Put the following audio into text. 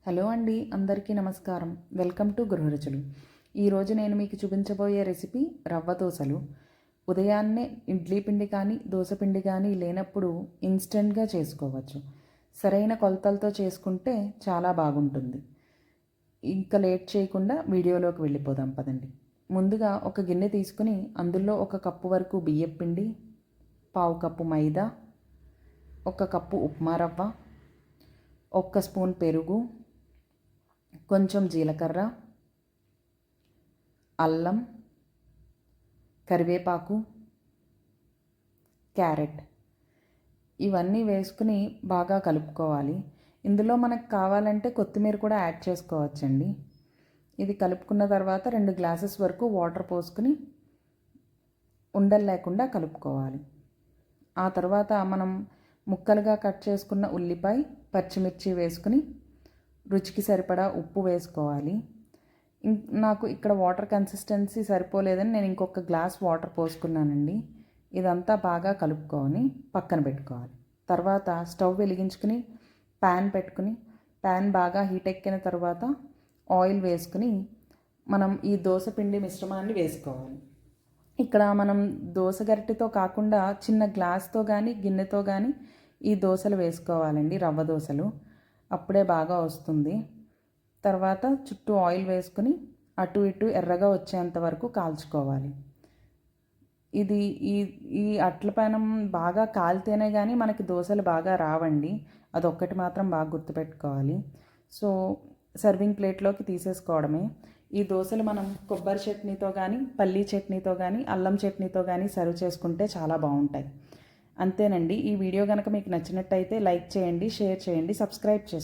Hello అండి, అందరికీ నమస్కారం. Welcome to Gruharuchulu. ఈరోజు నేను మీకు చూపించబోయే రెసిపీ రవ్వ దోశలు. ఉదయాన్నే ఇడ్లీ పిండి కానీ దోశ పిండి కానీ లేనప్పుడు ఇన్స్టెంట్గా చేసుకోవచ్చు. సరైన కొలతలతో చేసుకుంటే చాలా బాగుంటుంది. ఇంకా లేట్ చేయకుండా వీడియోలోకి వెళ్ళిపోదాం పదండి. ముందుగా ఒక గిన్నె తీసుకుని అందులో 1 కప్పు వరకు బియ్యం పిండి, పావు కప్పు మైదా, 1 కప్పు ఉప్మా రవ్వ, 1 స్పూన్ పెరుగు, కొంచెం జీలకర్ర, అల్లం, కరివేపాకు, క్యారెట్ ఇవన్నీ వేసుకుని బాగా కలుపుకోవాలి. ఇందులో మనకు కావాలంటే కొత్తిమీర కూడా యాడ్ చేసుకోవచ్చండి. ఇది కలుపుకున్న తర్వాత 2 గ్లాసెస్ వరకు వాటర్ పోసుకుని ఉండలు లేకుండా కలుపుకోవాలి. ఆ తర్వాత మనం ముక్కలుగా కట్ చేసుకున్న ఉల్లిపాయ, పచ్చిమిర్చి వేసుకుని రుచికి సరిపడా ఉప్పు వేసుకోవాలి. నాకు ఇక్కడ వాటర్ కన్సిస్టెన్సీ సరిపోలేదని నేను ఇంకొక గ్లాస్ వాటర్ పోసుకున్నానండి. ఇదంతా బాగా కలుపుకొని పక్కన పెట్టుకోవాలి. తర్వాత స్టవ్ వెలిగించుకుని ప్యాన్ పెట్టుకుని ప్యాన్ బాగా హీట్ ఎక్కిన తర్వాత ఆయిల్ వేసుకుని మనం ఈ దోశ పిండి మిశ్రమాన్ని వేసుకోవాలి. ఇక్కడ మనం దోశ గరిటెతో కాకుండా చిన్న గ్లాస్తో కానీ గిన్నెతో కానీ ఈ దోశలు వేసుకోవాలండి, రవ్వ దోశలు. అప్పుడే బాగా వస్తుంది. తర్వాత చుట్టూ ఆయిల్ వేసుకుని అటు ఇటు ఎర్రగా వచ్చేంత వరకు కాల్చుకోవాలి. ఇది ఈ ఈ అట్ల పెనం బాగా కాలితేనే కానీ మనకి దోశలు బాగా రావండి. అదొక్కటి మాత్రం బాగా గుర్తుపెట్టుకోవాలి. సో సర్వింగ్ ప్లేట్లోకి తీసేసుకోవడమే. ఈ దోశలు మనం కొబ్బరి చట్నీతో కానీ, పల్లీ చట్నీతో కానీ, అల్లం చట్నీతో కానీ సర్వ్ చేసుకుంటే చాలా బాగుంటాయి. అంతేనండి. ఈ వీడియో కనుక మీకు నచ్చినట్టయితే లైక్ చేయండి, షేర్ చేయండి, సబ్స్క్రైబ్ చేసుకోండి.